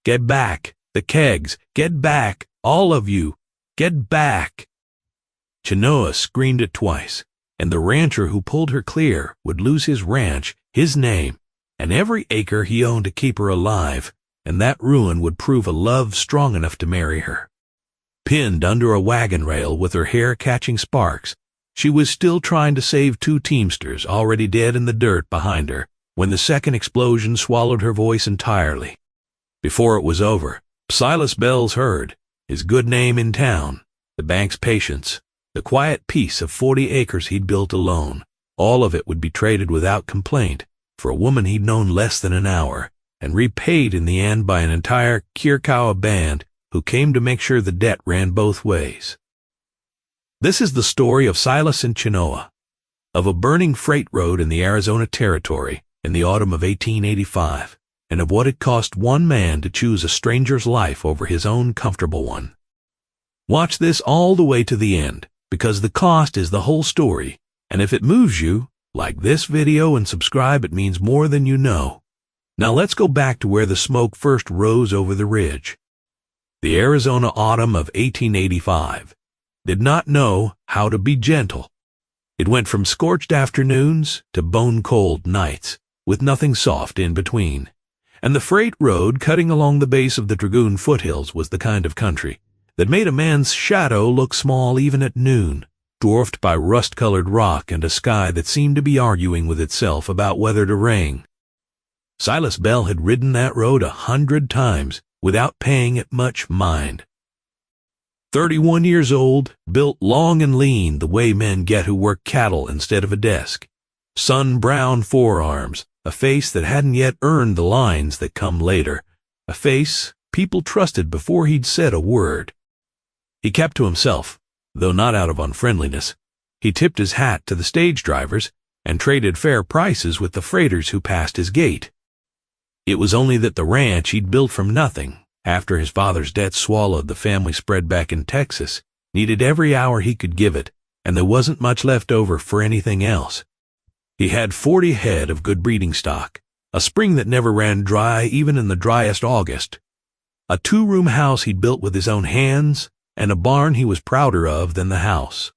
Get back! The Kegs! Get back! All of you! Get back!" Chenoa screamed it twice, and the rancher who pulled her clear would lose his ranch, his name, and every acre he owned to keep her alive, and that ruin would prove a love strong enough to marry her. Pinned under a wagon rail with her hair catching sparks, she was still trying to save 2 teamsters already dead in the dirt behind her when the second explosion swallowed her voice entirely. Before it was over, Silas Bell's herd, his good name in town, the bank's patience, the quiet peace of 40 acres he'd built alone, all of it would be traded without complaint for a woman he'd known less than an hour, and repaid in the end by an entire Chiricahua band who came to make sure the debt ran both ways. This is the story of Silas and Chenoa, of a burning freight road in the Arizona Territory in the autumn of 1885, and of what it cost one man to choose a stranger's life over his own comfortable one. Watch this all the way to the end, because the cost is the whole story, and if it moves you, like this video and subscribe. It means more than you know. Now let's go back to where the smoke first rose over the ridge. The Arizona autumn of 1885 did not know how to be gentle. It went from scorched afternoons to bone-cold nights, with nothing soft in between. And the freight road cutting along the base of the Dragoon foothills was the kind of country that made a man's shadow look small even at noon, dwarfed by rust-colored rock and a sky that seemed to be arguing with itself about whether to rain. Silas Bell had ridden that road 100 times without paying it much mind. 31 years old, built long and lean the way men get who work cattle instead of a desk. Sun-brown forearms, a face that hadn't yet earned the lines that come later, a face people trusted before he'd said a word. He kept to himself, though not out of unfriendliness. He tipped his hat to the stage drivers and traded fair prices with the freighters who passed his gate. It was only that the ranch he'd built from nothing, after his father's debt swallowed the family spread back in Texas, needed every hour he could give it, and there wasn't much left over for anything else. He had 40 head of good breeding stock, a spring that never ran dry even in the driest August, a 2-room house he'd built with his own hands, and a barn he was prouder of than the house.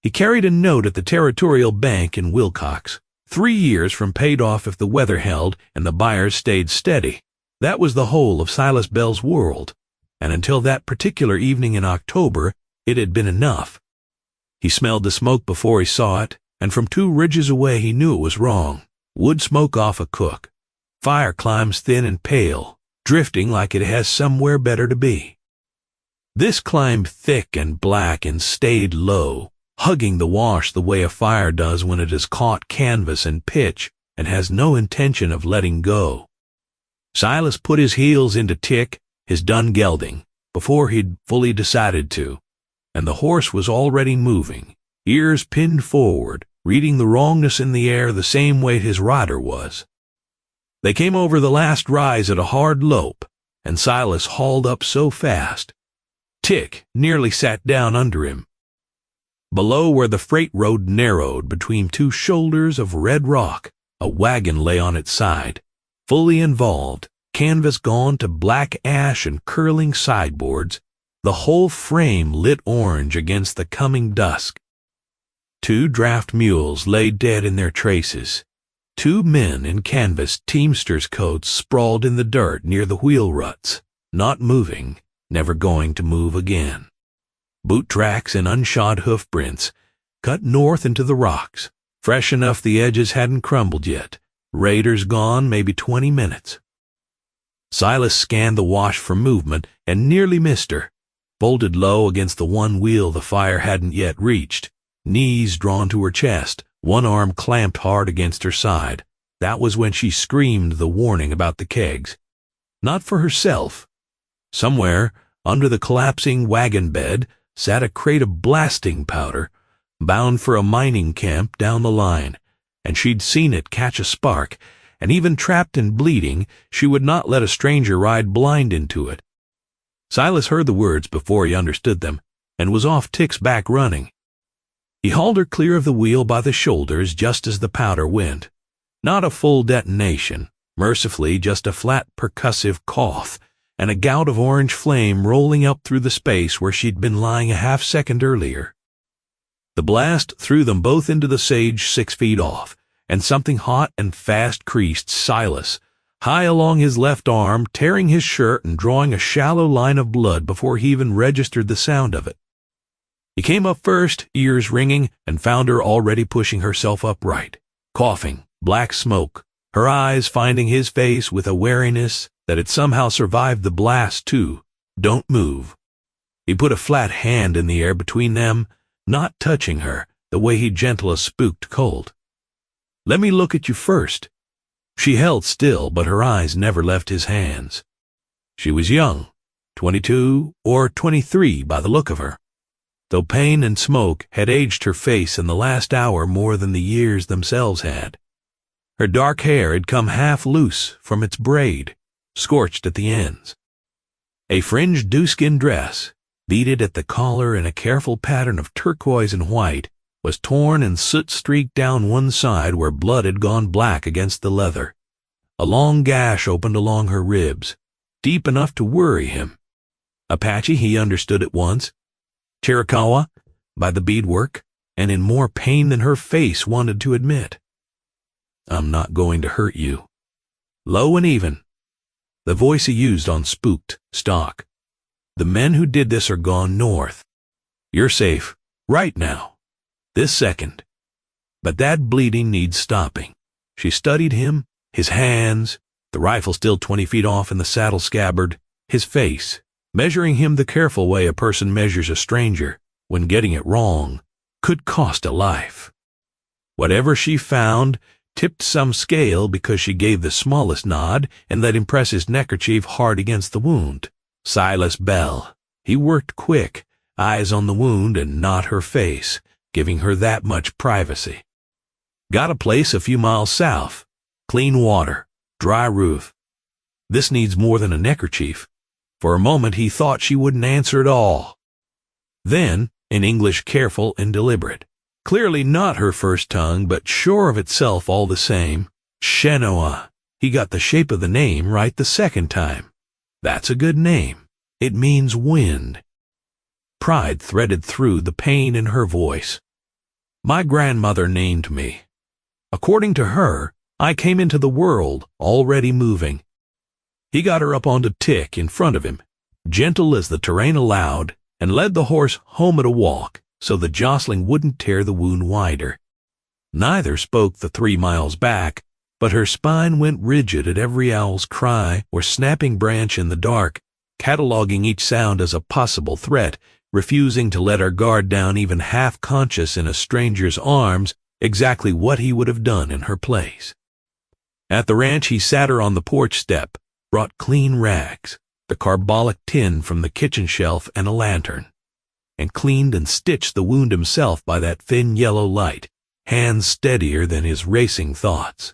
He carried a note at the Territorial Bank in Willcox, 3 years from paid off if the weather held and the buyers stayed steady. That was the whole of Silas Bell's world, and until that particular evening in October, it had been enough. He smelled the smoke before he saw it, and from 2 ridges away he knew it was wrong. Wood smoke off a cook. Fire climbs thin and pale, drifting like it has somewhere better to be. This climbed thick and black and stayed low, hugging the wash the way a fire does when it has caught canvas and pitch and has no intention of letting go. Silas put his heels into tick, his done gelding, before he'd fully decided to, and the horse was already moving, ears pinned forward, reading the wrongness in the air the same way his rider was. They came over the last rise at a hard lope, and Silas hauled up so fast, Tick nearly sat down under him. Below where the freight road narrowed between 2 shoulders of red rock, a wagon lay on its side, fully involved, canvas gone to black ash and curling sideboards, the whole frame lit orange against the coming dusk. 2 draft mules lay dead in their traces. 2 men in canvas teamsters' coats sprawled in the dirt near the wheel ruts, not moving, never going to move again. Boot tracks and unshod hoof prints cut north into the rocks, fresh enough the edges hadn't crumbled yet, raiders gone maybe 20 minutes. Silas scanned the wash for movement and nearly missed her, bolted low against the one wheel the fire hadn't yet reached, knees drawn to her chest, one arm clamped hard against her side. That was when she screamed the warning about the kegs. Not for herself. Somewhere, under the collapsing wagon bed, sat a crate of blasting powder, bound for a mining camp down the line, and she'd seen it catch a spark, and even trapped and bleeding, she would not let a stranger ride blind into it. Silas heard the words before he understood them, and was off Tick's back running. He hauled her clear of the wheel by the shoulders just as the powder went. Not a full detonation, Mercifully, just a flat percussive cough, and a gout of orange flame rolling up through the space where she'd been lying a half-second earlier. The blast threw them both into the sage 6 feet off, and something hot and fast creased Silas, high along his left arm, tearing his shirt and drawing a shallow line of blood before he even registered the sound of it. He came up first, ears ringing, and found her already pushing herself upright, coughing, black smoke, her eyes finding his face with a wariness that had somehow survived the blast too. "Don't move." He put a flat hand in the air between them, not touching her, the way he'd gentle a spooked colt. "Let me look at you first." She held still, but her eyes never left his hands. She was young, 22 or 23 by the look of her, though pain and smoke had aged her face in the last hour more than the years themselves had. Her dark hair had come half loose from its braid, scorched at the ends. A fringed dewskin dress, beaded at the collar in a careful pattern of turquoise and white, was torn and soot-streaked down one side where blood had gone black against the leather. A long gash opened along her ribs, deep enough to worry him. Apache, he understood at once. Chiricahua, by the beadwork, and in more pain than her face wanted to admit. "I'm not going to hurt you." Low and even. The voice he used on spooked stock. "The men who did this are gone north. You're safe, right now, this second. But that bleeding needs stopping." She studied him, his hands, the rifle still 20 feet off in the saddle scabbard, his face, measuring him the careful way a person measures a stranger, when getting it wrong could cost a life. Whatever she found tipped some scale because she gave the smallest nod and let him press his neckerchief hard against the wound. Silas Bell. He worked quick, eyes on the wound and not her face, giving her that much privacy. "Got a place a few miles south. Clean water, dry roof. This needs more than a neckerchief." For a moment he thought she wouldn't answer at all. Then, in English careful and deliberate, clearly not her first tongue, but sure of itself all the same, "Chenoa." He got the shape of the name right the second time. That's a good name. It means wind. Pride threaded through the pain in her voice. "My grandmother named me. According to her, I came into the world already moving." He got her up onto tick in front of him, gentle as the terrain allowed, and led the horse home at a walk so the jostling wouldn't tear the wound wider. Neither spoke the 3 miles back, but her spine went rigid at every owl's cry or snapping branch in the dark, cataloging each sound as a possible threat, refusing to let her guard down even half-conscious in a stranger's arms exactly what he would have done in her place. At the ranch he sat her on the porch step, brought clean rags, the carbolic tin from the kitchen shelf and a lantern, and cleaned and stitched the wound himself by that thin yellow light, hands steadier than his racing thoughts.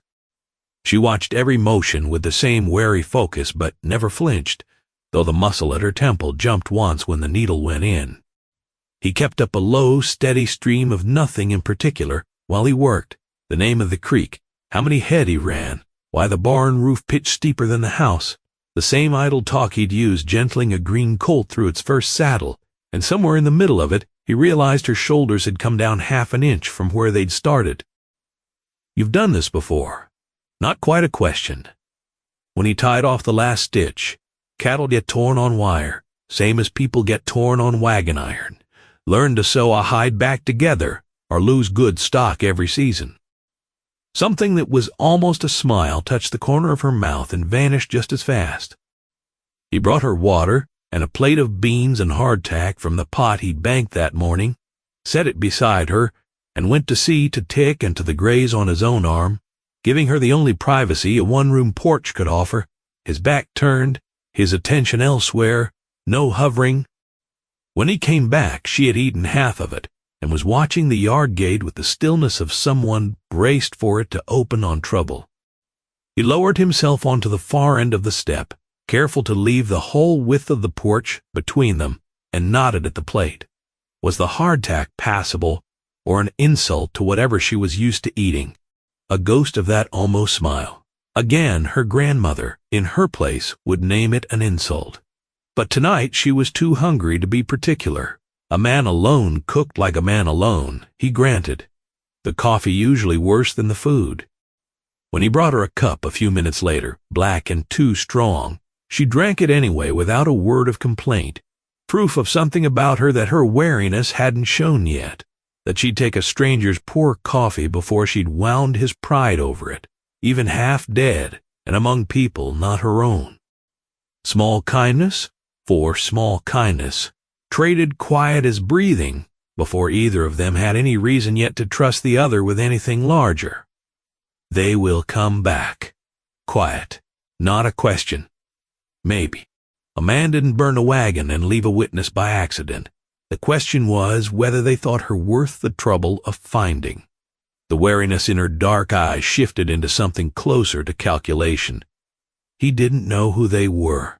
She watched every motion with the same wary focus but never flinched, though the muscle at her temple jumped once when the needle went in. He kept up a low, steady stream of nothing in particular while he worked, the name of the creek, how many head he ran, why the barn roof pitched steeper than the house, the same idle talk he'd used gentling a green colt through its first saddle, and somewhere in the middle of it he realized her shoulders had come down half an inch from where they'd started. "You've done this before." Not quite a question. When he tied off the last stitch, cattle get torn on wire, same as people get torn on wagon iron. Learn to sew a hide back together or lose good stock every season. Something that was almost a smile touched the corner of her mouth and vanished just as fast. He brought her water and a plate of beans and hardtack from the pot he'd banked that morning, set it beside her, and went to see to Tick and to the graze on his own arm, giving her the only privacy a one-room porch could offer, his back turned, his attention elsewhere, no hovering. When he came back, she had eaten half of it and was watching the yard gate with the stillness of someone braced for it to open on trouble. He lowered himself onto the far end of the step, careful to leave the whole width of the porch between them, and nodded at the plate. Was the hardtack passable, or an insult to whatever she was used to eating? A ghost of that almost smile. Again, her grandmother, in her place, would name it an insult. But tonight she was too hungry to be particular. A man alone cooked like a man alone, he granted. The coffee usually worse than the food. When he brought her a cup a few minutes later, black and too strong, she drank it anyway without a word of complaint, proof of something about her that her wariness hadn't shown yet, that she'd take a stranger's poor coffee before she'd wound his pride over it, even half dead, and among people not her own. Small kindness for small kindness, traded quiet as breathing, before either of them had any reason yet to trust the other with anything larger. They will come back. Quiet. Not a question. Maybe. A man didn't burn a wagon and leave a witness by accident. The question was whether they thought her worth the trouble of finding. The wariness in her dark eyes shifted into something closer to calculation. He didn't know who they were.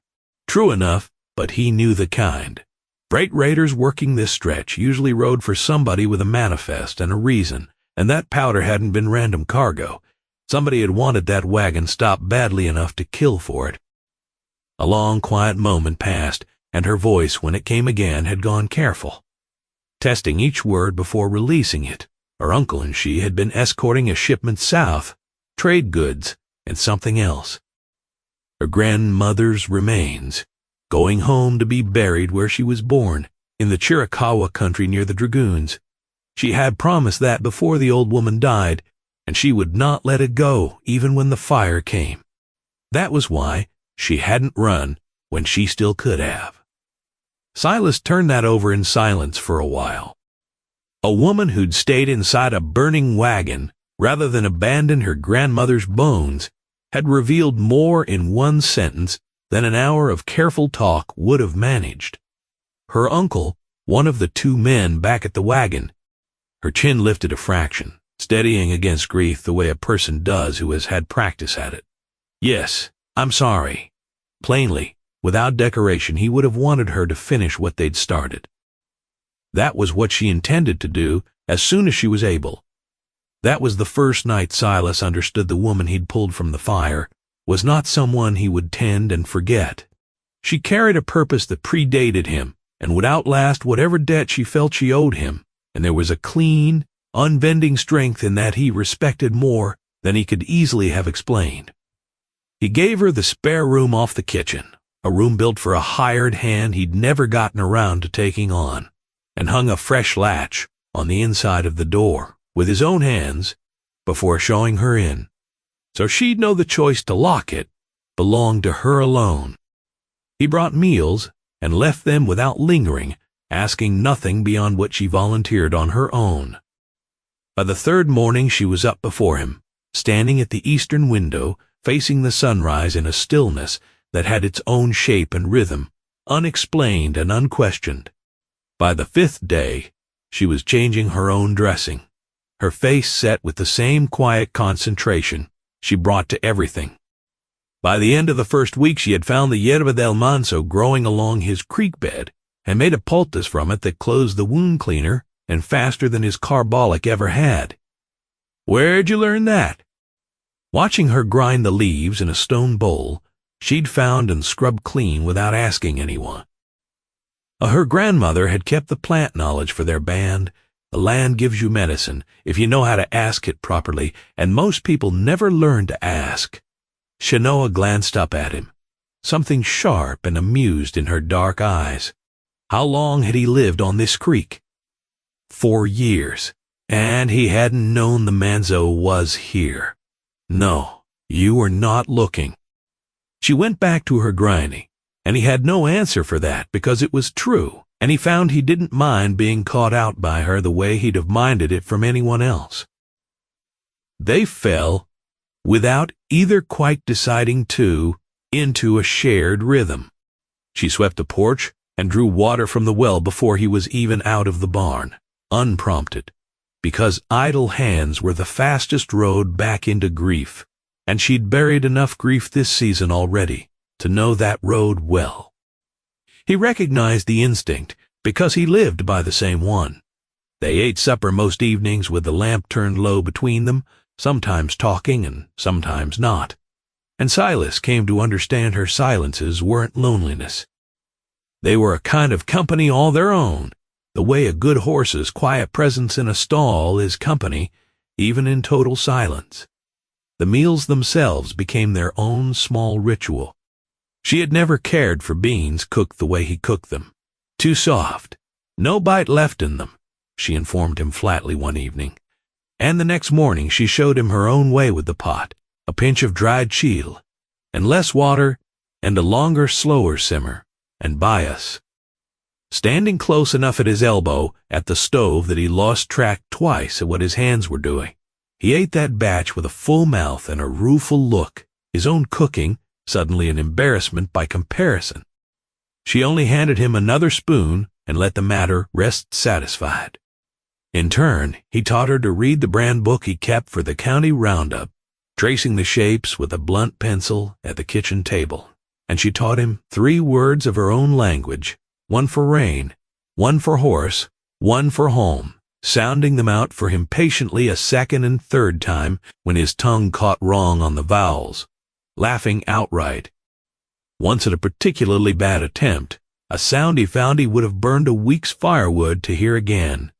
True enough, but he knew the kind. Freight raiders working this stretch usually rode for somebody with a manifest and a reason, and that powder hadn't been random cargo. Somebody had wanted that wagon stopped badly enough to kill for it. A long, quiet moment passed, and her voice, when it came again, had gone careful, testing each word before releasing it. Her uncle and she had been escorting a shipment south, trade goods, and something else. Her grandmother's remains, going home to be buried where she was born, in the Chiricahua country near the Dragoons. She had promised that before the old woman died, and she would not let it go even when the fire came. That was why she hadn't run when she still could have. Silas turned that over in silence for a while. A woman who'd stayed inside a burning wagon rather than abandon her grandmother's bones had revealed more in one sentence than an hour of careful talk would have managed. Her uncle, one of the two men back at the wagon, her chin lifted a fraction, steadying against grief the way a person does who has had practice at it. Yes, I'm sorry. Plainly, without decoration, he would have wanted her to finish what they'd started. That was what she intended to do as soon as she was able. That was the first night Silas understood the woman he'd pulled from the fire was not someone he would tend and forget. She carried a purpose that predated him and would outlast whatever debt she felt she owed him, and there was a clean, unbending strength in that he respected more than he could easily have explained. He gave her the spare room off the kitchen, a room built for a hired hand he'd never gotten around to taking on, and hung a fresh latch on the inside of the door with his own hands before showing her in, so she'd know the choice to lock it belonged to her alone. He brought meals and left them without lingering, asking nothing beyond what she volunteered on her own. By the third morning she was up before him, standing at the eastern window, facing the sunrise in a stillness that had its own shape and rhythm, unexplained and unquestioned. By the fifth day, she was changing her own dressing, her face set with the same quiet concentration she brought to everything. By the end of the first week she had found the yerba del manso growing along his creek bed and made a poultice from it that closed the wound cleaner and faster than his carbolic ever had. Where'd you learn that? Watching her grind the leaves in a stone bowl she'd found and scrubbed clean without asking anyone. Her grandmother had kept the plant knowledge for their band. The land gives you medicine if you know how to ask it properly, and most people never learn to ask. Chenoa glanced up at him, something sharp and amused in her dark eyes. How long had he lived on this creek? 4 years, and he hadn't known the manzo was here. No, you were not looking. She went back to her grinding, and he had no answer for that because it was true, and he found he didn't mind being caught out by her the way he'd have minded it from anyone else. They fell, without either quite deciding to, into a shared rhythm. She swept the porch and drew water from the well before he was even out of the barn, unprompted, because idle hands were the fastest road back into grief, and she'd buried enough grief this season already to know that road well. He recognized the instinct because he lived by the same one. They ate supper most evenings with the lamp turned low between them, sometimes talking and sometimes not. and Silas came to understand her silences weren't loneliness. They were a kind of company all their own, the way a good horse's quiet presence in a stall is company, even in total silence. The meals themselves became their own small ritual. She had never cared for beans cooked the way he cooked them. Too soft. No bite left in them, she informed him flatly one evening. And the next morning she showed him her own way with the pot, a pinch of dried chile, and less water, and a longer, slower simmer, and bias. Standing close enough at his elbow at the stove that he lost track twice at what his hands were doing, he ate that batch with a full mouth and a rueful look, his own cooking suddenly an embarrassment by comparison. She only handed him another spoon and let the matter rest satisfied. In turn, he taught her to read the brand book he kept for the county roundup, tracing the shapes with a blunt pencil at the kitchen table, and she taught him 3 words of her own language, one for rain, one for horse, one for home, sounding them out for him patiently a second and third time when his tongue caught wrong on the vowels, laughing outright. Once at a particularly bad attempt, a sound he found he would have burned a week's firewood to hear again.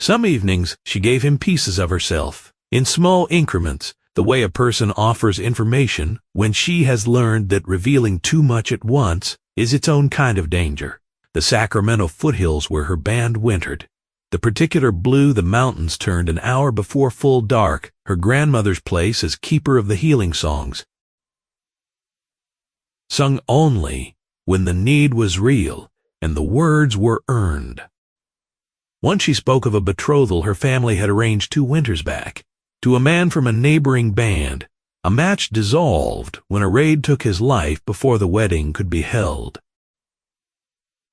Some evenings she gave him pieces of herself, in small increments, the way a person offers information when she has learned that revealing too much at once is its own kind of danger. The Sacramento foothills where her band wintered, the particular blue the mountains turned an hour before full dark, her grandmother's place as keeper of the healing songs, sung only when the need was real and the words were earned. Once she spoke of a betrothal her family had arranged 2 winters back, to a man from a neighboring band. A match dissolved when a raid took his life before the wedding could be held.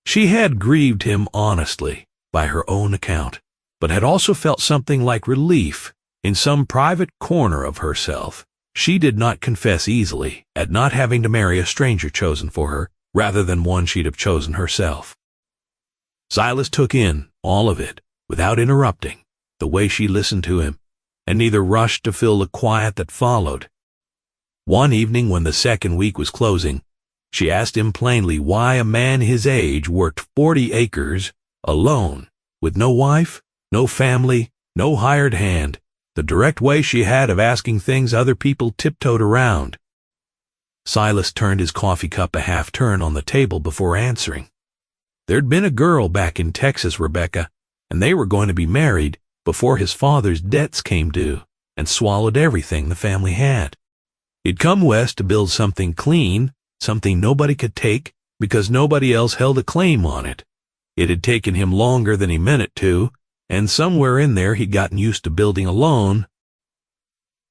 She had grieved him honestly, by her own account, but had also felt something like relief in some private corner of herself. She did not confess easily at not having to marry a stranger chosen for her, rather than one she'd have chosen herself. Silas took in all of it, without interrupting, the way she listened to him, and neither rushed to fill the quiet that followed. One evening when the second week was closing, she asked him plainly why a man his age worked 40 acres, alone, with no wife, no family, no hired hand, the direct way she had of asking things other people tiptoed around. Silas turned his coffee cup a half-turn on the table before answering. There'd been a girl back in Texas, Rebecca, and they were going to be married before his father's debts came due and swallowed everything the family had. He'd come west to build something clean, something nobody could take because nobody else held a claim on it. It had taken him longer than he meant it to, and somewhere in there he'd gotten used to building alone.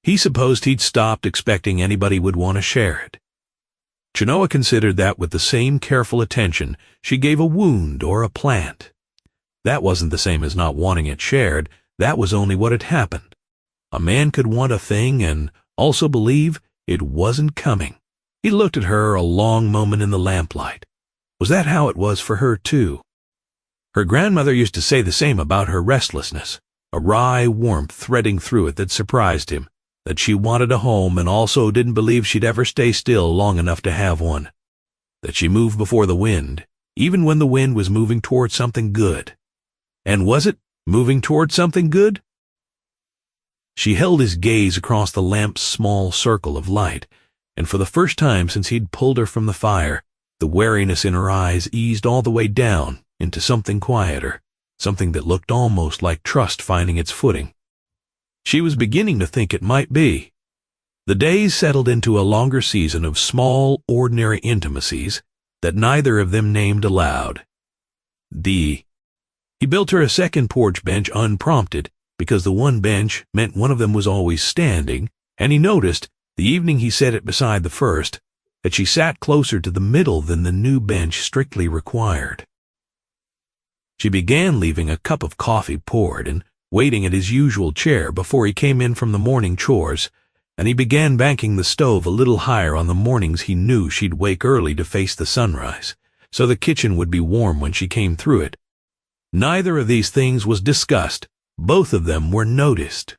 He supposed he'd stopped expecting anybody would want to share it. Chenoa considered that with the same careful attention she gave a wound or a plant. That wasn't the same as not wanting it shared, that was only what had happened. A man could want a thing and also believe it wasn't coming. He looked at her a long moment in the lamplight. Was that how it was for her, too? Her grandmother used to say the same about her restlessness, a wry warmth threading through it that surprised him, that she wanted a home and also didn't believe she'd ever stay still long enough to have one, that she moved before the wind, even when the wind was moving toward something good. And was it moving toward something good? She held his gaze across the lamp's small circle of light, and for the first time since he'd pulled her from the fire, the wariness in her eyes eased all the way down into something quieter, something that looked almost like trust finding its footing. She was beginning to think it might be. The days settled into a longer season of small, ordinary intimacies that neither of them named aloud. He built her a second porch bench unprompted, because the one bench meant one of them was always standing, and he noticed, the evening he set it beside the first, that she sat closer to the middle than the new bench strictly required. She began leaving a cup of coffee poured and waiting at his usual chair before he came in from the morning chores, and he began banking the stove a little higher on the mornings he knew she'd wake early to face the sunrise, so the kitchen would be warm when she came through it. Neither of these things was discussed. Both of them were noticed.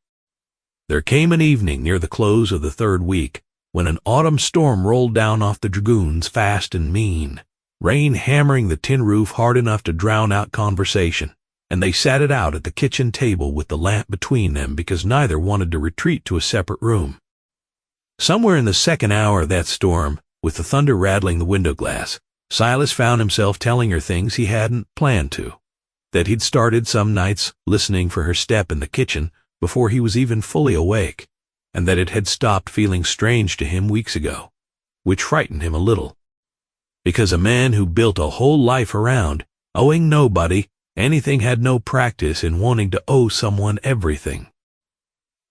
There came an evening near the close of the third week when an autumn storm rolled down off the dragoons fast and mean, rain hammering the tin roof hard enough to drown out conversation, and they sat it out at the kitchen table with the lamp between them because neither wanted to retreat to a separate room. Somewhere in the second hour of that storm, with the thunder rattling the window glass, Silas found himself telling her things he hadn't planned to, that he'd started some nights listening for her step in the kitchen before he was even fully awake, and that it had stopped feeling strange to him weeks ago, which frightened him a little. Because a man who built a whole life around owing nobody anything had no practice in wanting to owe someone everything.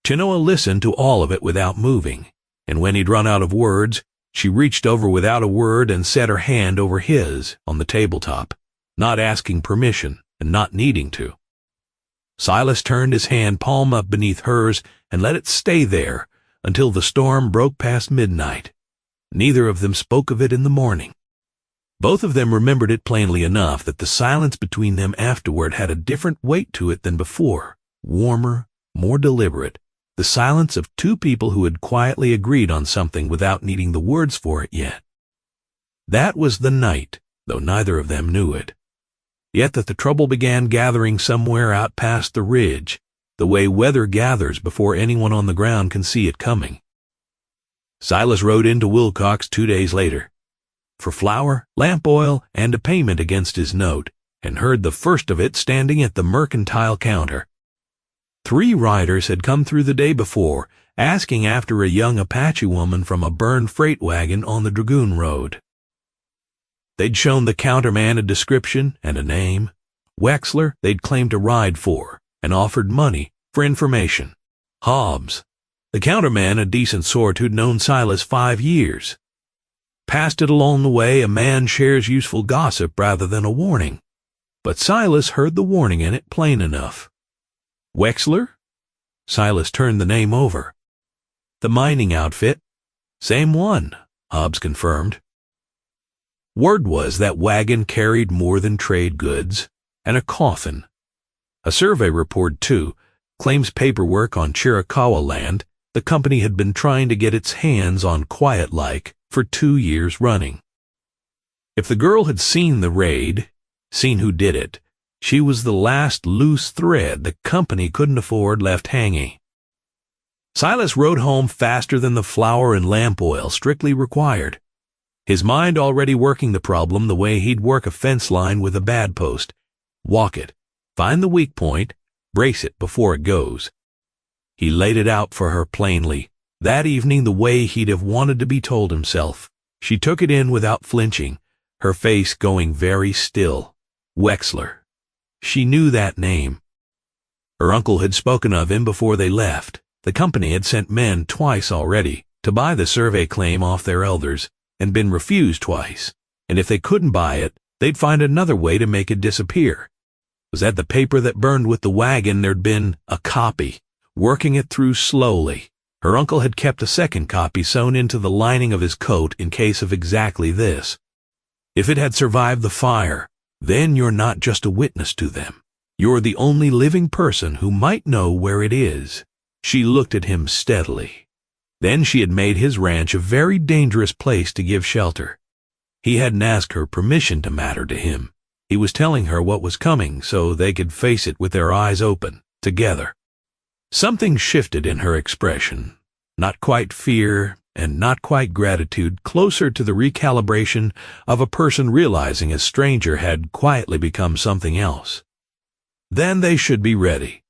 Chenoa listened to all of it without moving, and when he'd run out of words, she reached over without a word and set her hand over his on the tabletop, not asking permission and not needing to. Silas turned his hand palm up beneath hers and let it stay there until the storm broke past midnight. Neither of them spoke of it in the morning. Both of them remembered it plainly enough that the silence between them afterward had a different weight to it than before, warmer, more deliberate, the silence of two people who had quietly agreed on something without needing the words for it yet. That was the night, though neither of them knew it. Yet that the trouble began gathering somewhere out past the ridge, the way weather gathers before anyone on the ground can see it coming. Silas rode into Willcox 2 days later, for flour, lamp oil, and a payment against his note, and heard the first of it standing at the mercantile counter. 3 riders had come through the day before, asking after a young Apache woman from a burned freight wagon on the Dragoon Road. They'd shown the counterman a description and a name. Wexler they'd claimed a ride for, and offered money for information. Hobbs, the counterman, a decent sort who'd known Silas 5 years. Passed it along the way a man shares useful gossip rather than a warning, but Silas heard the warning in it plain enough. Wexler? Silas turned the name over. The mining outfit? Same one, Hobbs confirmed. Word was that wagon carried more than trade goods, and a coffin. A survey report, too, claims paperwork on Chiricahua land the company had been trying to get its hands on quiet-like for 2 years running. If the girl had seen the raid, seen who did it, she was the last loose thread the company couldn't afford left hanging. Silas rode home faster than the flour and lamp oil strictly required, his mind already working the problem the way he'd work a fence line with a bad post. Walk it, find the weak point, brace it before it goes. He laid it out for her plainly, that evening the way he'd have wanted to be told himself. She took it in without flinching, her face going very still. Wexler. She knew that name. Her uncle had spoken of him before they left. The company had sent men twice already to buy the survey claim off their elders, and been refused twice, and if they couldn't buy it, they'd find another way to make it disappear. Was that the paper that burned with the wagon? There'd been a copy, working it through slowly. Her uncle had kept a second copy sewn into the lining of his coat in case of exactly this. If it had survived the fire, then you're not just a witness to them. You're the only living person who might know where it is. She looked at him steadily. Then she had made his ranch a very dangerous place to give shelter. He hadn't asked her permission to matter to him. He was telling her what was coming so they could face it with their eyes open, together. Something shifted in her expression. Not quite fear and not quite gratitude, closer to the recalibration of a person realizing a stranger had quietly become something else. Then they should be ready.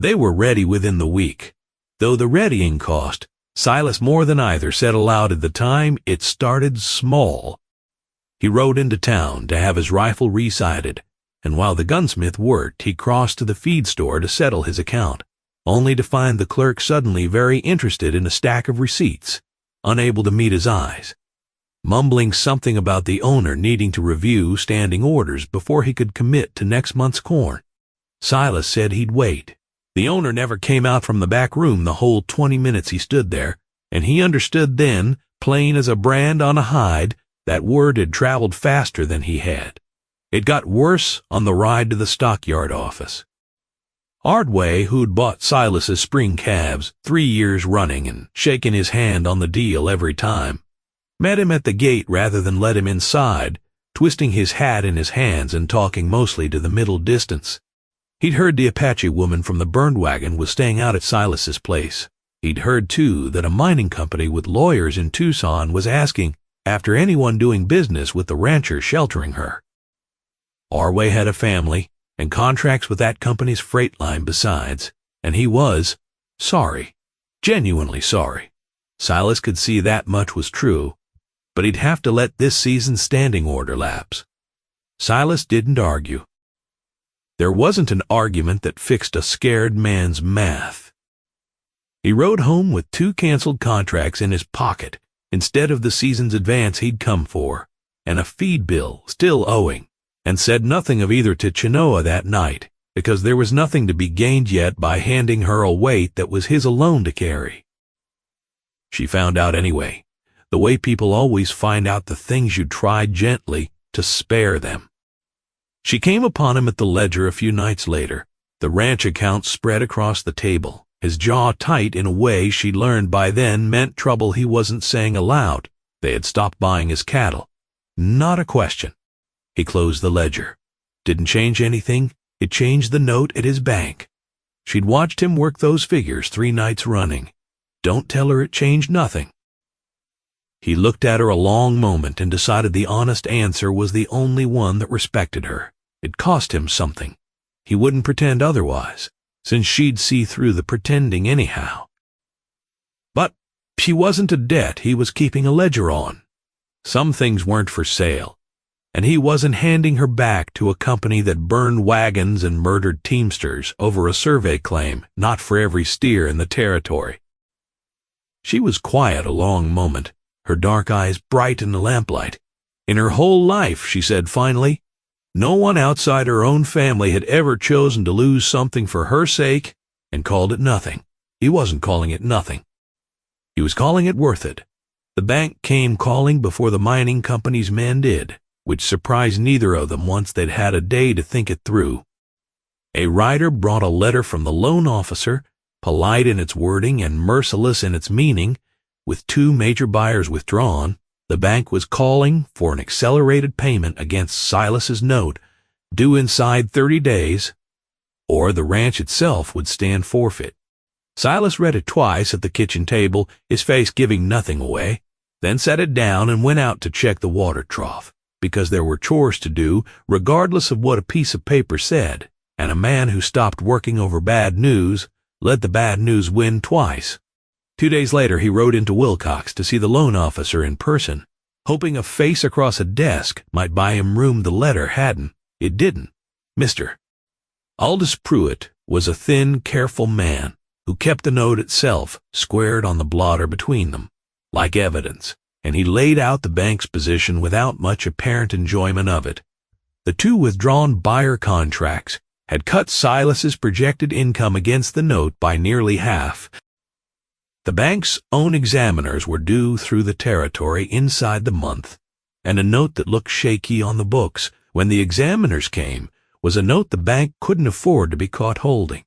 They were ready within the week, though the readying cost, Silas more than either said aloud at the time, it started small. He rode into town to have his rifle resighted, and while the gunsmith worked, he crossed to the feed store to settle his account, only to find the clerk suddenly very interested in a stack of receipts, unable to meet his eyes, mumbling something about the owner needing to review standing orders before he could commit to next month's corn. Silas said he'd wait. The owner never came out from the back room the whole 20 minutes he stood there, and he understood then, plain as a brand on a hide, that word had traveled faster than he had. It got worse on the ride to the stockyard office. Ordway, who'd bought Silas's spring calves 3 years running and shaken his hand on the deal every time, met him at the gate rather than let him inside, twisting his hat in his hands and talking mostly to the middle distance. He'd heard the Apache woman from the burned wagon was staying out at Silas's place. He'd heard, too, that a mining company with lawyers in Tucson was asking after anyone doing business with the rancher sheltering her. Ordway had a family and contracts with that company's freight line besides, and he was sorry, genuinely sorry. Silas could see that much was true, but he'd have to let this season's standing order lapse. Silas didn't argue. There wasn't an argument that fixed a scared man's math. He rode home with 2 canceled contracts in his pocket instead of the season's advance he'd come for, and a feed bill still owing, and said nothing of either to Chenoa that night, because there was nothing to be gained yet by handing her a weight that was his alone to carry. She found out anyway, the way people always find out the things you try gently to spare them. She came upon him at the ledger a few nights later, the ranch account spread across the table, his jaw tight in a way she learned by then meant trouble he wasn't saying aloud. They had stopped buying his cattle. Not a question. He closed the ledger. Didn't change anything. It changed the note at his bank. She'd watched him work those figures 3 nights running. Don't tell her it changed nothing. He looked at her a long moment and decided the honest answer was the only one that respected her. It cost him something. He wouldn't pretend otherwise, since she'd see through the pretending anyhow. But she wasn't a debt he was keeping a ledger on. Some things weren't for sale, and he wasn't handing her back to a company that burned wagons and murdered teamsters over a survey claim not for every steer in the territory. She was quiet a long moment, her dark eyes bright in the lamplight. In her whole life, she said finally, no one outside her own family had ever chosen to lose something for her sake and called it nothing. He wasn't calling it nothing. He was calling it worth it. The bank came calling before the mining company's men did, which surprised neither of them once they'd had a day to think it through. A rider brought a letter from the loan officer, polite in its wording and merciless in its meaning. With 2 major buyers withdrawn, the bank was calling for an accelerated payment against Silas's note, due inside 30 days, or the ranch itself would stand forfeit. Silas read it twice at the kitchen table, his face giving nothing away, then set it down and went out to check the water trough, because there were chores to do, regardless of what a piece of paper said, and a man who stopped working over bad news let the bad news win twice. 2 days later, he rode into Willcox to see the loan officer in person, hoping a face across a desk might buy him room the letter hadn't. It didn't. Mr. Aldous Pruitt was a thin, careful man who kept the note itself squared on the blotter between them, like evidence, and he laid out the bank's position without much apparent enjoyment of it. The 2 withdrawn buyer contracts had cut Silas's projected income against the note by nearly half. The bank's own examiners were due through the territory inside the month, and a note that looked shaky on the books when the examiners came was a note the bank couldn't afford to be caught holding.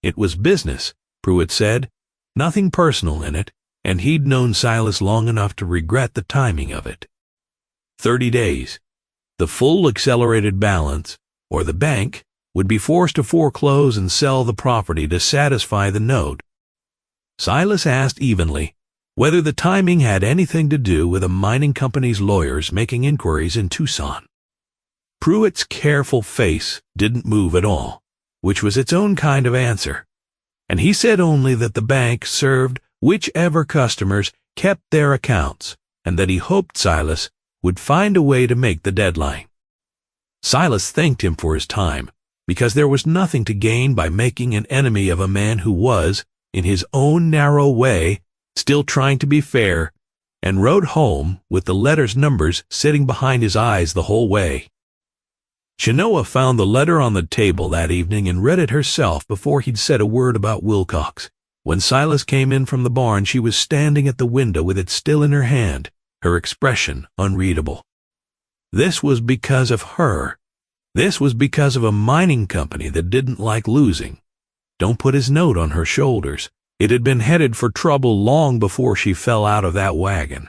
It was business, Pruitt said, nothing personal in it, and he'd known Silas long enough to regret the timing of it. 30 days. The full accelerated balance, or the bank, would be forced to foreclose and sell the property to satisfy the note. Silas asked evenly whether the timing had anything to do with a mining company's lawyers making inquiries in Tucson. Pruitt's careful face didn't move at all, which was its own kind of answer, and he said only that the bank served whichever customers kept their accounts, and that he hoped Silas would find a way to make the deadline. Silas thanked him for his time, because there was nothing to gain by making an enemy of a man who was, in his own narrow way, still trying to be fair, and rode home with the letter's numbers sitting behind his eyes the whole way. Chenoa found the letter on the table that evening and read it herself before he'd said a word about Willcox. When Silas came in from the barn, she was standing at the window with it still in her hand, her expression unreadable. This was because of her. This was because of a mining company that didn't like losing. Don't put his note on her shoulders. It had been headed for trouble long before she fell out of that wagon.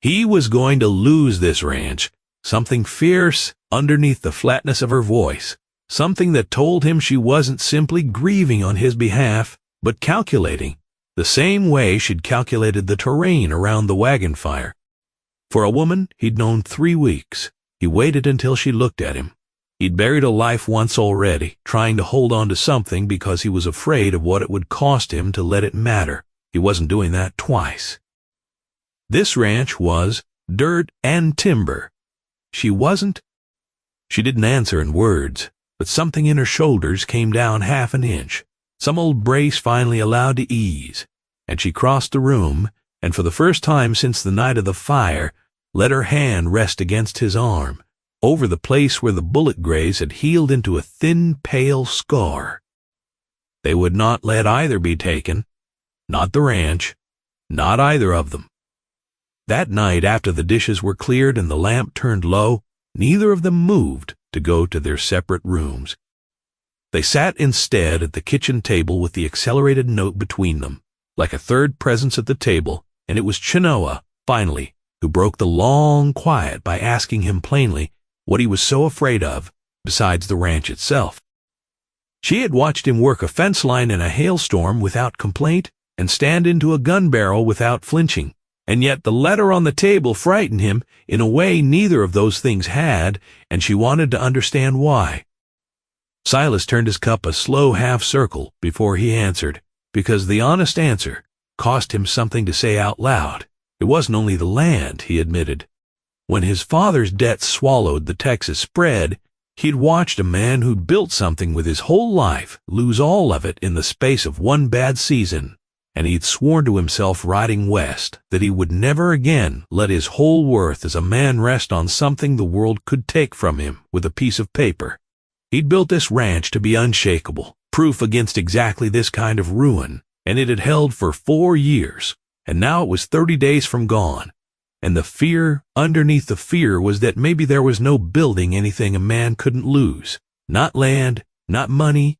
He was going to lose this ranch, something fierce underneath the flatness of her voice, something that told him she wasn't simply grieving on his behalf, but calculating, the same way she'd calculated the terrain around the wagon fire. For a woman he'd known 3 weeks, he waited until she looked at him. He'd buried a life once already, trying to hold on to something because he was afraid of what it would cost him to let it matter. He wasn't doing that twice. This ranch was dirt and timber. She wasn't. She didn't answer in words, but something in her shoulders came down half an inch, some old brace finally allowed to ease, and she crossed the room, and for the first time since the night of the fire, let her hand rest against his arm, over the place where the bullet-graze had healed into a thin, pale scar. They would not let either be taken, not the ranch, not either of them. That night, after the dishes were cleared and the lamp turned low, neither of them moved to go to their separate rooms. They sat instead at the kitchen table with the accelerated note between them, like a third presence at the table, and it was Chenoa, finally, who broke the long quiet by asking him plainly what he was so afraid of, besides the ranch itself. She had watched him work a fence line in a hailstorm without complaint and stand into a gun barrel without flinching, and yet the letter on the table frightened him in a way neither of those things had, and she wanted to understand why. Silas turned his cup a slow half-circle before he answered, because the honest answer cost him something to say out loud. It wasn't only the land, he admitted. When his father's debt swallowed the Texas spread, he'd watched a man who'd built something with his whole life lose all of it in the space of one bad season, and he'd sworn to himself riding west that he would never again let his whole worth as a man rest on something the world could take from him with a piece of paper. He'd built this ranch to be unshakable, proof against exactly this kind of ruin, and it had held for 4 years, and now it was 30 days from gone. And the fear underneath the fear was that maybe there was no building anything a man couldn't lose. Not land, not money.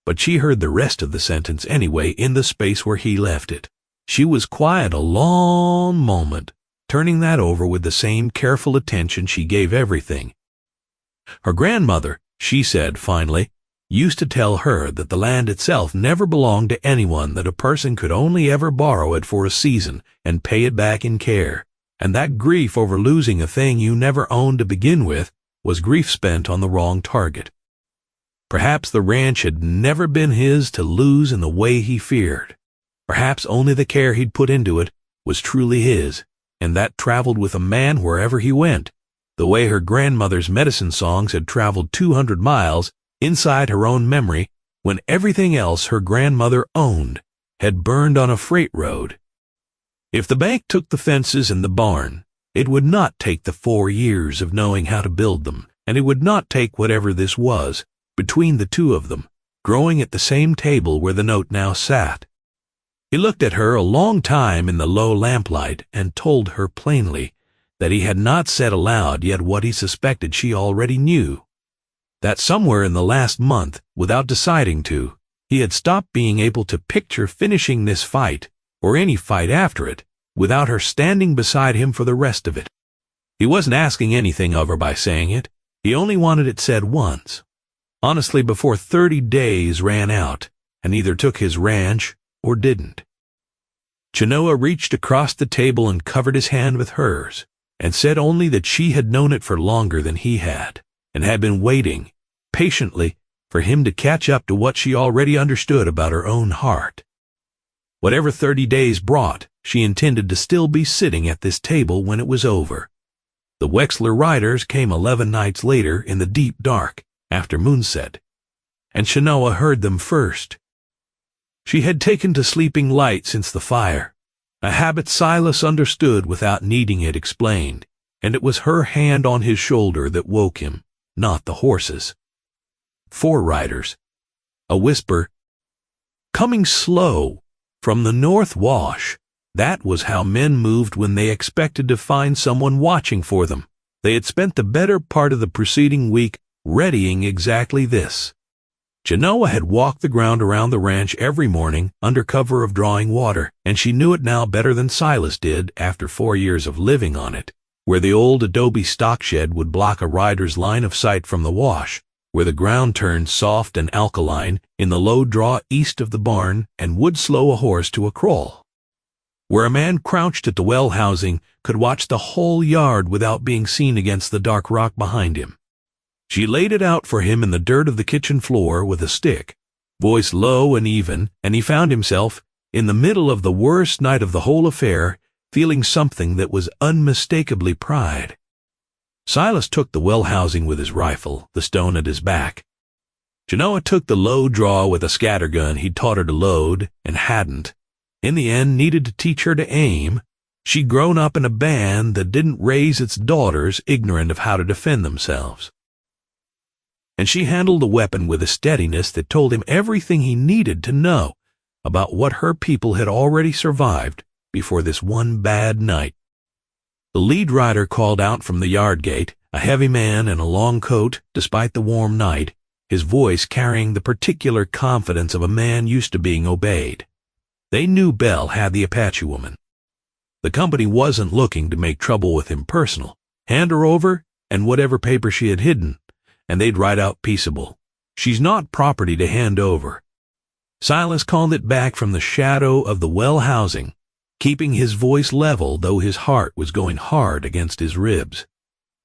But she heard the rest of the sentence anyway in the space where he left it. She was quiet a long moment, turning that over with the same careful attention she gave everything. Her grandmother, she said finally, used to tell her that the land itself never belonged to anyone, that a person could only ever borrow it for a season and pay it back in care. And that grief over losing a thing you never owned to begin with was grief spent on the wrong target. Perhaps the ranch had never been his to lose in the way he feared. Perhaps only the care he'd put into it was truly his, and that traveled with a man wherever he went, the way her grandmother's medicine songs had traveled 200 miles inside her own memory when everything else her grandmother owned had burned on a freight road. If the bank took the fences and the barn, it would not take the 4 years of knowing how to build them, and it would not take whatever this was, between the two of them, growing at the same table where the note now sat. He looked at her a long time in the low lamplight and told her plainly that he had not said aloud yet what he suspected she already knew, that somewhere in the last month, without deciding to, he had stopped being able to picture finishing this fight, or any fight after it, without her standing beside him for the rest of it. He wasn't asking anything of her by saying it. He only wanted it said once. Honestly, before 30 days ran out, and either took his ranch or didn't. Chenoa reached across the table and covered his hand with hers, and said only that she had known it for longer than he had, and had been waiting, patiently, for him to catch up to what she already understood about her own heart. Whatever 30 days brought, she intended to still be sitting at this table when it was over. The Wexler riders came 11 nights later in the deep dark, after moonset, and Chenoa heard them first. She had taken to sleeping light since the fire, a habit Silas understood without needing it explained, and it was her hand on his shoulder that woke him, not the horses. 4 riders. A whisper, coming slow, from the North Wash. That was how men moved when they expected to find someone watching for them. They had spent the better part of the preceding week readying exactly this. Chenoa had walked the ground around the ranch every morning under cover of drawing water, and she knew it now better than Silas did after 4 years of living on it, where the old adobe stock shed would block a rider's line of sight from the wash, where the ground turned soft and alkaline in the low draw east of the barn and would slow a horse to a crawl, where a man crouched at the well housing could watch the whole yard without being seen against the dark rock behind him. She laid it out for him in the dirt of the kitchen floor with a stick, voice low and even, and he found himself, in the middle of the worst night of the whole affair, feeling something that was unmistakably pride. Silas took the well housing with his rifle, the stone at his back. Chenoa took the low draw with a scattergun he'd taught her to load and hadn't. In the end, needed to teach her to aim. She'd grown up in a band that didn't raise its daughters ignorant of how to defend themselves. And she handled the weapon with a steadiness that told him everything he needed to know about what her people had already survived before this one bad night. The lead rider called out from the yard gate, a heavy man in a long coat despite the warm night, his voice carrying the particular confidence of a man used to being obeyed. They knew Bell had the Apache woman. The company wasn't looking to make trouble with him personal. Hand her over and whatever paper she had hidden, and they'd ride out peaceable. She's not property to hand over. Silas called it back from the shadow of the well housing, keeping his voice level though his heart was going hard against his ribs.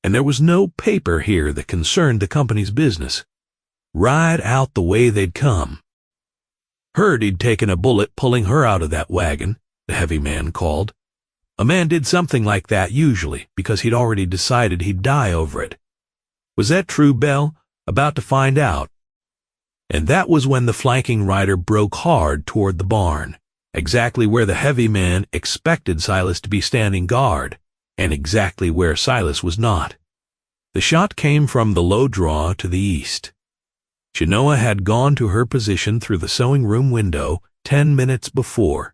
And there was no paper here that concerned the company's business. Ride out the way they'd come. Heard he'd taken a bullet pulling her out of that wagon, the heavy man called. A man did something like that usually, because he'd already decided he'd die over it. Was that true, Bell? About to find out. And that was when the flanking rider broke hard toward the barn, exactly where the heavy man expected Silas to be standing guard, and exactly where Silas was not. The shot came from the low draw to the east. Chenoa had gone to her position through the sewing room window 10 minutes before,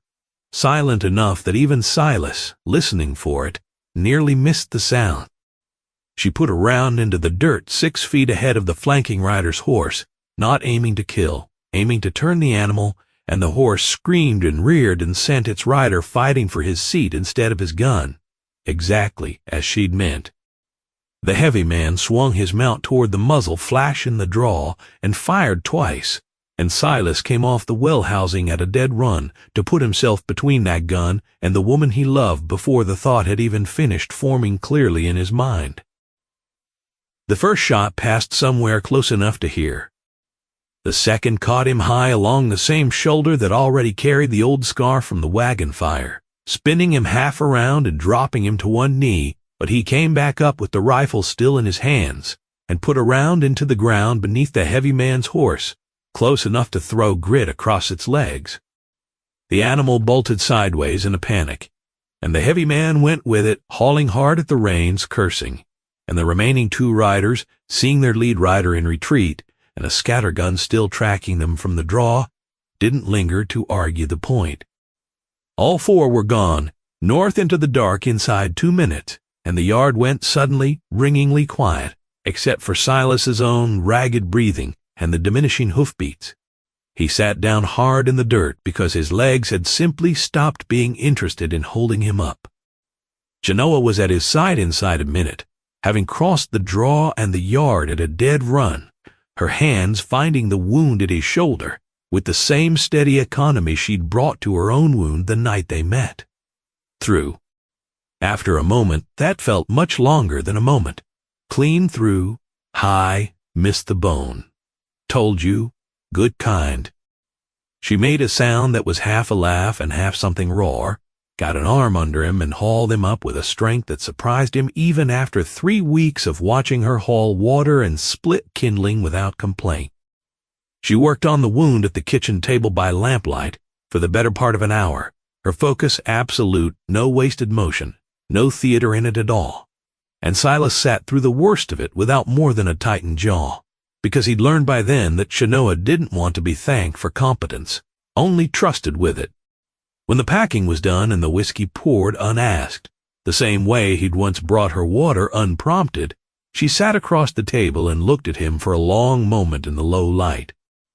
silent enough that even Silas, listening for it, nearly missed the sound. She put a round into the dirt 6 feet ahead of the flanking rider's horse, not aiming to kill, aiming to turn the animal, and the horse screamed and reared and sent its rider fighting for his seat instead of his gun, exactly as she'd meant. The heavy man swung his mount toward the muzzle flash in the draw and fired twice, and Silas came off the well housing at a dead run to put himself between that gun and the woman he loved before the thought had even finished forming clearly in his mind. The first shot passed somewhere close enough to hear. The second caught him high along the same shoulder that already carried the old scar from the wagon fire, spinning him half around and dropping him to one knee, but he came back up with the rifle still in his hands and put a round into the ground beneath the heavy man's horse, close enough to throw grit across its legs. The animal bolted sideways in a panic, and the heavy man went with it, hauling hard at the reins, cursing. And the remaining 2 riders, seeing their lead rider in retreat and a scattergun still tracking them from the draw, didn't linger to argue the point. All 4 were gone, north into the dark inside 2 minutes, and the yard went suddenly, ringingly quiet, except for Silas's own ragged breathing and the diminishing hoofbeats. He sat down hard in the dirt because his legs had simply stopped being interested in holding him up. Chenoa was at his side inside a minute, having crossed the draw and the yard at a dead run, her hands finding the wound at his shoulder with the same steady economy she'd brought to her own wound the night they met. Through. After a moment, that felt much longer than a moment. Clean through, high, missed the bone. Told you, good kind. She made a sound that was half a laugh and half something raw, got an arm under him and hauled him up with a strength that surprised him even after 3 weeks of watching her haul water and split kindling without complaint. She worked on the wound at the kitchen table by lamplight for the better part of an hour, her focus absolute, no wasted motion, no theater in it at all. And Silas sat through the worst of it without more than a tightened jaw, because he'd learned by then that Chenoa didn't want to be thanked for competence, only trusted with it. When the packing was done and the whiskey poured unasked, the same way he'd once brought her water unprompted, She sat across the table and looked at him for a long moment in the low light.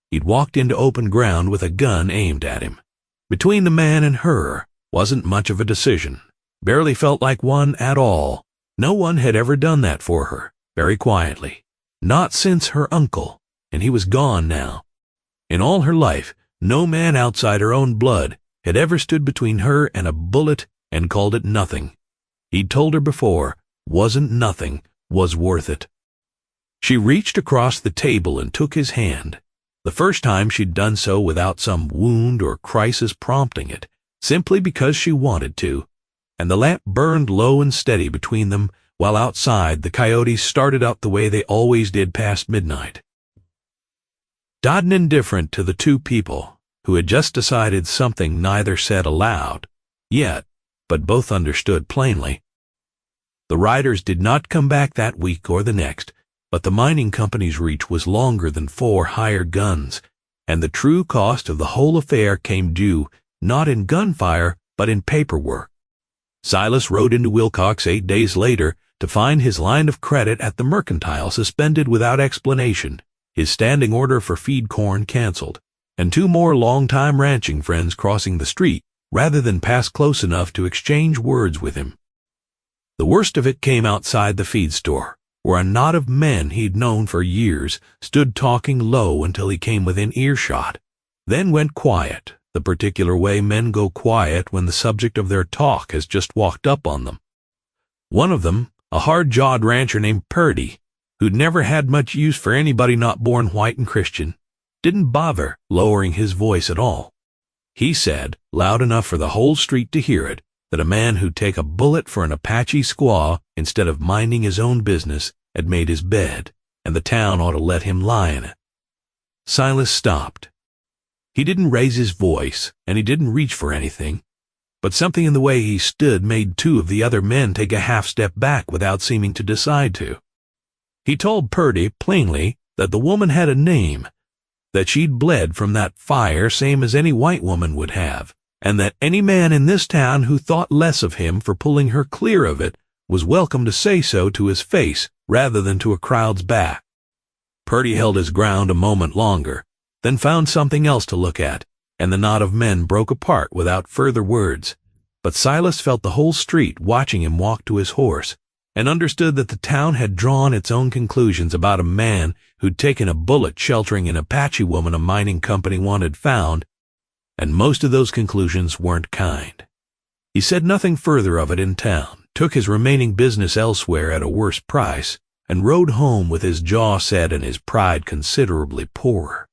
He'd walked into open ground with a gun aimed at him. Between the man and her wasn't much of a decision. Barely felt like one at all. No one had ever done that for her, very quietly. Not since her uncle, and he was gone now. In all her life, no man outside her own blood had ever stood between her and a bullet and called it nothing. He'd told her before, wasn't nothing, was worth it. She reached across the table and took his hand. The first time she'd done so without some wound or crisis prompting it, simply because she wanted to, and the lamp burned low and steady between them, while outside the coyotes started up the way they always did past midnight. Dodden indifferent to the two people, who had just decided something neither said aloud, yet, but both understood plainly. The riders did not come back that week or the next, but the mining company's reach was longer than 4 hired guns, and the true cost of the whole affair came due not in gunfire but in paperwork. Silas rode into Willcox 8 days later to find his line of credit at the mercantile suspended without explanation, his standing order for feed corn canceled, and 2 more long-time ranching friends crossing the street rather than pass close enough to exchange words with him. The worst of it came outside the feed store, where a knot of men he'd known for years stood talking low until he came within earshot, then went quiet, the particular way men go quiet when the subject of their talk has just walked up on them. One of them, a hard-jawed rancher named Purdy, who'd never had much use for anybody not born white and Christian, didn't bother lowering his voice at all. He said, loud enough for the whole street to hear it, that a man who'd take a bullet for an Apache squaw instead of minding his own business had made his bed, and the town ought to let him lie in it. Silas stopped. He didn't raise his voice, and he didn't reach for anything, but something in the way he stood made 2 of the other men take a half-step back without seeming to decide to. He told Purdy plainly that the woman had a name, that she'd bled from that fire same as any white woman would have, and that any man in this town who thought less of him for pulling her clear of it was welcome to say so to his face rather than to a crowd's back. Purdy held his ground a moment longer, then found something else to look at, and the knot of men broke apart without further words. But Silas felt the whole street watching him walk to his horse, and understood that the town had drawn its own conclusions about a man who'd taken a bullet sheltering an Apache woman a mining company wanted found, and most of those conclusions weren't kind. He said nothing further of it in town, took his remaining business elsewhere at a worse price, and rode home with his jaw set and his pride considerably poorer.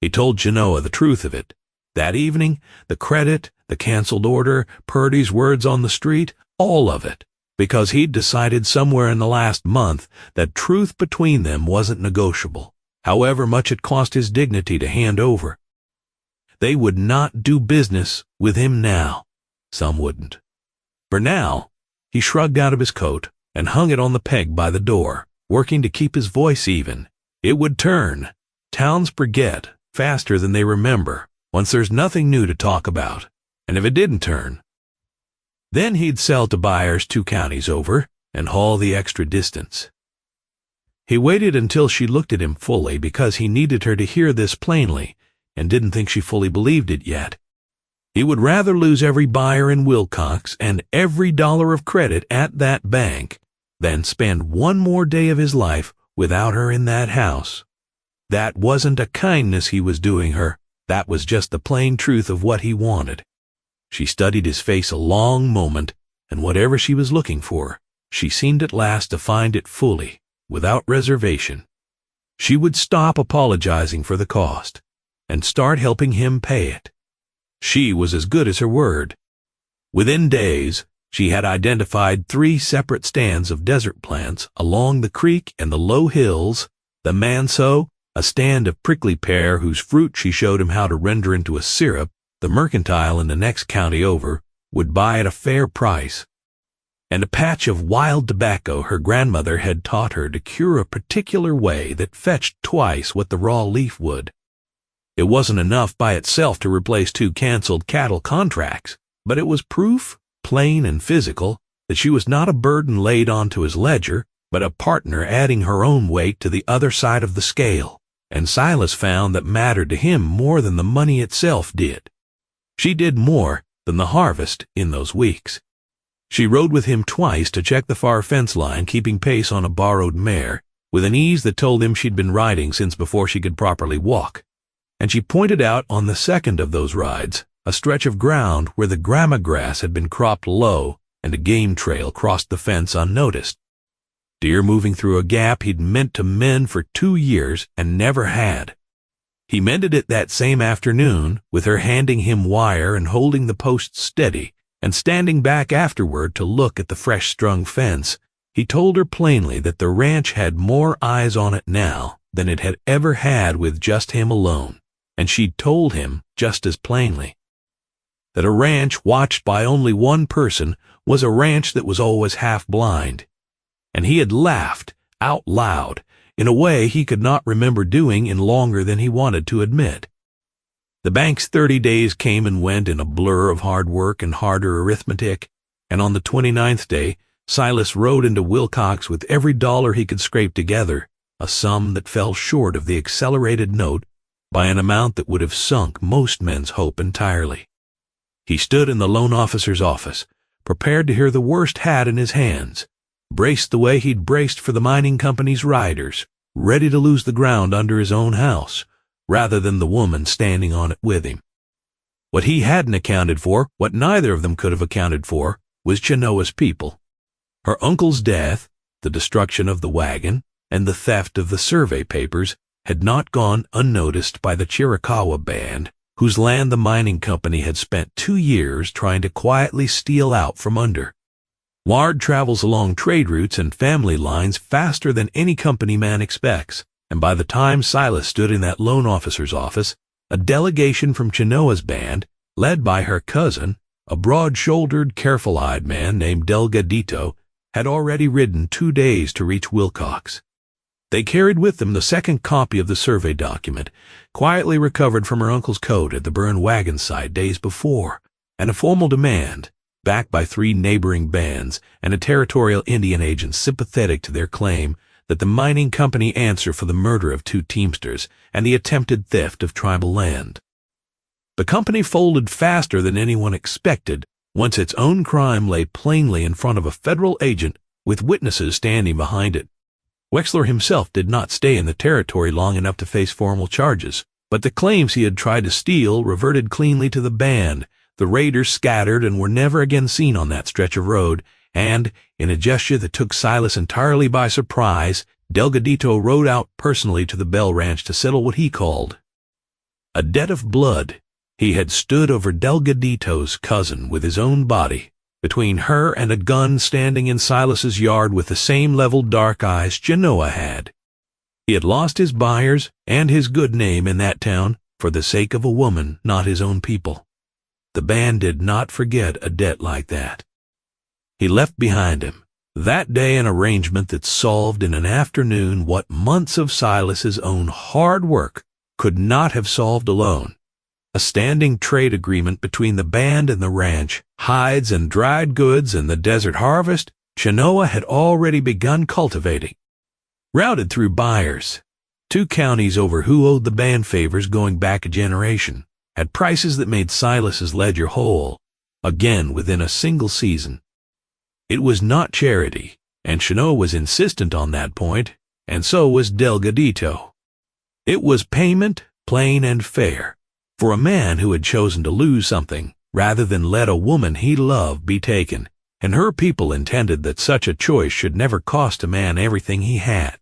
He told Chenoa the truth of it. That evening, the credit, the canceled order, Purdy's words on the street, all of it, because he'd decided somewhere in the last month that truth between them wasn't negotiable, however much it cost his dignity to hand over. They would not do business with him now. Some wouldn't. For now, he shrugged out of his coat and hung it on the peg by the door, working to keep his voice even. It would turn. Towns forget faster than they remember once there's nothing new to talk about, and if it didn't turn, then he'd sell to buyers 2 counties over and haul the extra distance. He waited until she looked at him fully because he needed her to hear this plainly and didn't think she fully believed it yet. He would rather lose every buyer in Willcox and every dollar of credit at that bank than spend one more day of his life without her in that house. That wasn't a kindness he was doing her. That was just the plain truth of what he wanted. She studied his face a long moment, and whatever she was looking for, she seemed at last to find it fully, without reservation. She would stop apologizing for the cost, and start helping him pay it. She was as good as her word. Within days, she had identified 3 separate stands of desert plants along the creek and the low hills, the manso, a stand of prickly pear whose fruit she showed him how to render into a syrup, the mercantile in the next county over would buy at a fair price, and a patch of wild tobacco her grandmother had taught her to cure a particular way that fetched twice what the raw leaf would. It wasn't enough by itself to replace 2 canceled cattle contracts, but it was proof, plain and physical, that she was not a burden laid onto his ledger, but a partner adding her own weight to the other side of the scale, and Silas found that mattered to him more than the money itself did. She did more than the harvest in those weeks. She rode with him twice to check the far fence line, keeping pace on a borrowed mare, with an ease that told him she'd been riding since before she could properly walk. And she pointed out on the second of those rides a stretch of ground where the grama grass had been cropped low and a game trail crossed the fence unnoticed. Deer moving through a gap he'd meant to mend for 2 years and never had. He mended it that same afternoon, with her handing him wire and holding the post steady, and standing back afterward to look at the fresh-strung fence. He told her plainly that the ranch had more eyes on it now than it had ever had with just him alone, and she'd told him just as plainly that a ranch watched by only one person was a ranch that was always half blind. And he had laughed out loud in a way he could not remember doing in longer than he wanted to admit. The bank's 30 days came and went in a blur of hard work and harder arithmetic, and on the 29th day, Silas rode into Willcox with every dollar he could scrape together, a sum that fell short of the accelerated note by an amount that would have sunk most men's hope entirely. He stood in the loan officer's office, prepared to hear the worst hat in his hands, braced the way he'd braced for the mining company's riders, ready to lose the ground under his own house, rather than the woman standing on it with him. What he hadn't accounted for, what neither of them could have accounted for, was Chenoa's people. Her uncle's death, the destruction of the wagon, and the theft of the survey papers had not gone unnoticed by the Chiricahua band, whose land the mining company had spent 2 years trying to quietly steal out from under. Ward travels along trade routes and family lines faster than any company man expects, and by the time Silas stood in that loan officer's office, a delegation from Chenoa's band, led by her cousin, a broad-shouldered, careful-eyed man named Delgadito, had already ridden 2 days to reach Willcox. They carried with them the second copy of the survey document, quietly recovered from her uncle's coat at the burned wagon site days before, and a formal demand, backed by 3 neighboring bands and a territorial Indian agent sympathetic to their claim that the mining company answer for the murder of 2 teamsters and the attempted theft of tribal land. The company folded faster than anyone expected once its own crime lay plainly in front of a federal agent with witnesses standing behind it. Wexler himself did not stay in the territory long enough to face formal charges, but the claims he had tried to steal reverted cleanly to the band. The raiders scattered and were never again seen on that stretch of road, and, in a gesture that took Silas entirely by surprise, Delgadito rode out personally to the Bell Ranch to settle what he called a debt of blood. He had stood over Delgadito's cousin with his own body, between her and a gun standing in Silas's yard with the same level dark eyes Chenoa had. He had lost his buyers and his good name in that town for the sake of a woman, not his own people. The band did not forget a debt like that. He left behind him that day an arrangement that solved in an afternoon what months of Silas's own hard work could not have solved alone. A standing trade agreement between the band and the ranch, hides and dried goods and the desert harvest, Chenoa had already begun cultivating. Routed through buyers, 2 counties over who owed the band favors going back a generation, at prices that made Silas's ledger whole, again within a single season. It was not charity, and Chenoa was insistent on that point, and so was Delgadito. It was payment, plain and fair, for a man who had chosen to lose something rather than let a woman he loved be taken, and her people intended that such a choice should never cost a man everything he had.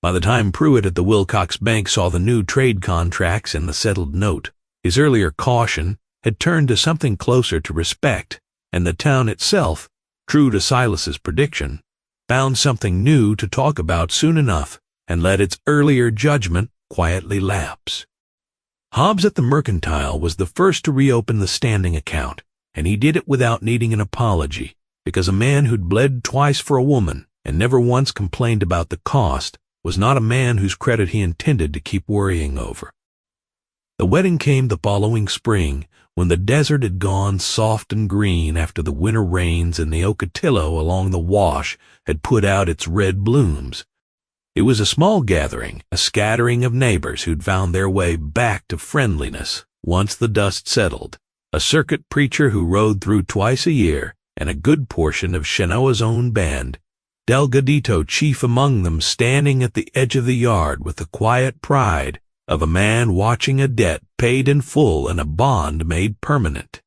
By the time Pruitt at the Willcox Bank saw the new trade contracts and the settled note, his earlier caution had turned to something closer to respect, and the town itself, true to Silas's prediction, found something new to talk about soon enough and let its earlier judgment quietly lapse. Hobbs at the Mercantile was the first to reopen the standing account, and he did it without needing an apology, because a man who'd bled twice for a woman and never once complained about the cost was not a man whose credit he intended to keep worrying over. The wedding came the following spring, when the desert had gone soft and green after the winter rains and the ocotillo along the wash had put out its red blooms. It was a small gathering, a scattering of neighbors who'd found their way back to friendliness once the dust settled, a circuit preacher who rode through twice a year, and a good portion of Chenoa's own band, Delgadito chief among them, standing at the edge of the yard with the quiet pride of a man watching a debt paid in full and a bond made permanent.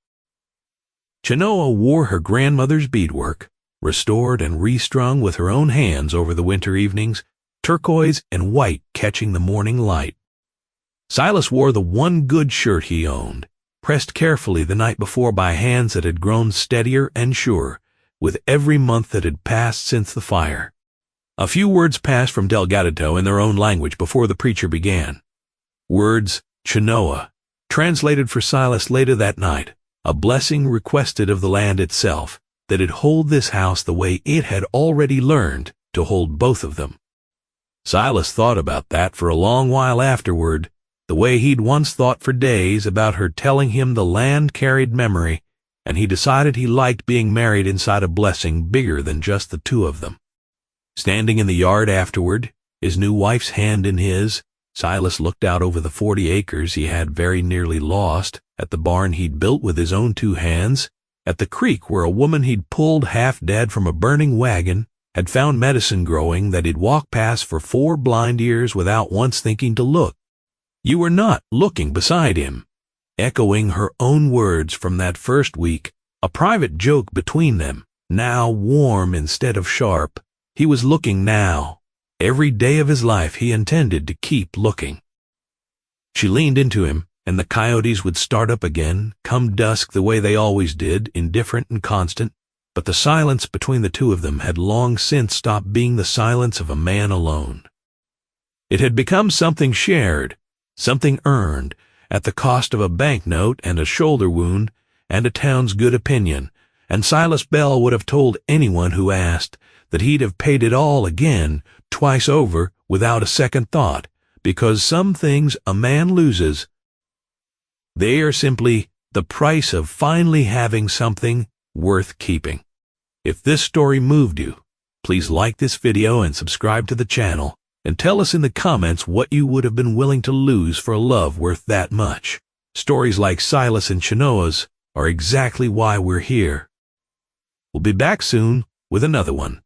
Chenoa wore her grandmother's beadwork, restored and restrung with her own hands over the winter evenings, turquoise and white catching the morning light. Silas wore the one good shirt he owned, pressed carefully the night before by hands that had grown steadier and surer with every month that had passed since the fire. A few words passed from Delgadito in their own language before the preacher began. Words, Chenoa, translated for Silas later that night, a blessing requested of the land itself, that it hold this house the way it had already learned to hold both of them. Silas thought about that for a long while afterward, the way he'd once thought for days about her telling him the land carried memory, and he decided he liked being married inside a blessing bigger than just the two of them. Standing in the yard afterward, his new wife's hand in his, Silas looked out over the 40 acres he had very nearly lost, at the barn he'd built with his own two hands, at the creek where a woman he'd pulled half dead from a burning wagon had found medicine growing that he'd walked past for 4 blind years without once thinking to look. You were not looking beside him. Echoing her own words from that first week, a private joke between them, now warm instead of sharp, he was looking now. Every day of his life he intended to keep looking. She leaned into him, and the coyotes would start up again, come dusk the way they always did, indifferent and constant, but the silence between the two of them had long since stopped being the silence of a man alone. It had become something shared, something earned, at the cost of a banknote and a shoulder wound and a town's good opinion, and Silas Bell would have told anyone who asked that he'd have paid it all again, twice over, without a second thought, because some things a man loses, they are simply the price of finally having something worth keeping. If this story moved you, please like this video and subscribe to the channel, and tell us in the comments what you would have been willing to lose for a love worth that much. Stories like Silas and Chenoa's are exactly why we're here. We'll be back soon with another one.